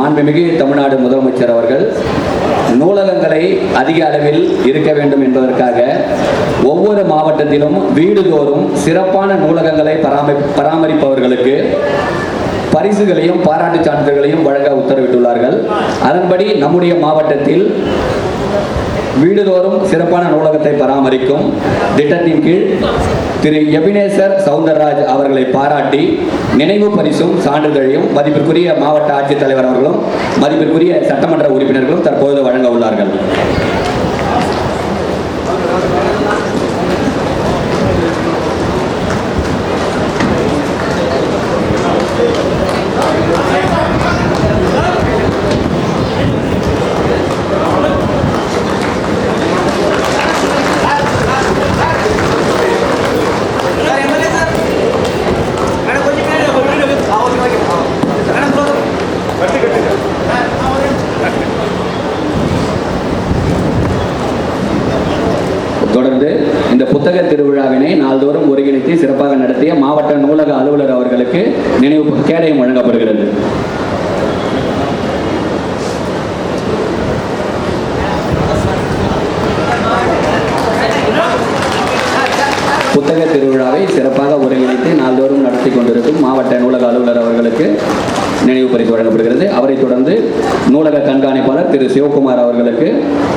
மாண்புமிகு தமிழ்நாடு முதலமைச்சர் அவர்கள் நூலகங்களை அதிக அளவில் இருக்க வேண்டும் என்பதற்காக ஒவ்வொரு மாவட்டத்திலும் வீடுதோறும் சிறப்பான நூலகங்களை பராமரிப்பவர்களுக்கு பரிசுகளையும் பாராட்டு சான்றிதழ்களையும் வழங்க உத்தரவிட்டுள்ளார்கள். அதன்படி நம்முடைய மாவட்டத்தில் வீடுதோறும் சிறப்பான நூலகத்தை பராமரிக்கும் திட்டத்தின் கீழ் திரு எபினேசர் சவுந்தரராஜ் அவர்களை பாராட்டி நினைவு பரிசும் சான்றிதழையும் மதிப்பிற்குரிய மாவட்ட ஆட்சித்தலைவர் அவர்களும் மதிப்பிற்குரிய சட்டமன்ற உறுப்பினர்களும் தற்போது வழங்க உள்ளார்கள். தொடர்ந்து இந்த புத்தக திருவிழாவினை நாள்தோறும் ஒருங்கிணைத்து சிறப்பாக நடத்திய மாவட்ட நூலக அலுவலர் அவர்களுக்கு நினைவு கேடயம் வழங்கப்படுகிறது. புத்தக திருவிழாவை சிறப்பாக ஒருங்கிணைத்து நாள்தோறும் நடத்தி கொண்டிருக்கும் மாவட்ட நூலக அலுவலர் அவர்களுக்கு நினைவு பரிசு வழங்கப்படுகிறது. அவரைத் தொடர்ந்து நூலக கண்காணிப்பாளர் திரு சிவகுமார் அவர்களுக்கு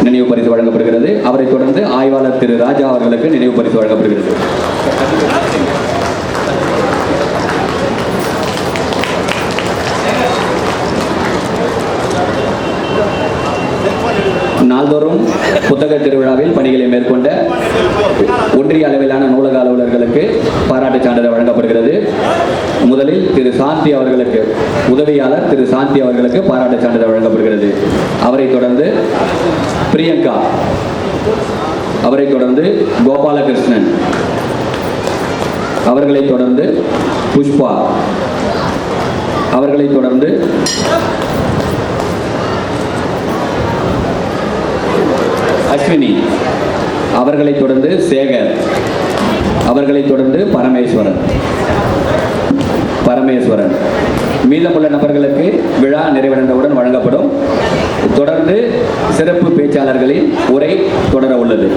நினைவு பரிசு வழங்கப்படுகிறது. அவரைத் தொடர்ந்து ஆய்வாளர் திரு ராஜா அவர்களுக்கு நினைவு பரிசு வழங்கப்படுகிறது. நாள்தோறும் புத்தக திருவிழாவில் பணிகளை மேற்கொண்ட ஒன்றிய அளவிலான நூலக அலுவலர்களுக்கு பாராட்டு சான்றிதழ் வழங்கப்படுகிறது. முதலில் திரு சாந்தி அவர்களுக்கு, உதவியாளர் திரு சாந்தி அவர்களுக்கு பாராட்டு சான்றிதழ் வழங்கப்படுகிறது. அவரைத் தொடர்ந்து பிரியங்கா, அவரைத் தொடர்ந்து கோபாலகிருஷ்ணன், அவர்களைத் தொடர்ந்து புஷ்பா, அவர்களைத் தொடர்ந்து அஸ்வினி, அவர்களைத் தொடர்ந்து சேகர், அவர்களைத் தொடர்ந்து பரமேஸ்வரன். மீதமுள்ள நபர்களுக்கு விழா நிறைவடைந்தவுடன் வழங்கப்படும். தொடர்ந்து சிறப்பு பேச்சாளர்களின் உரை தொடர உள்ளது.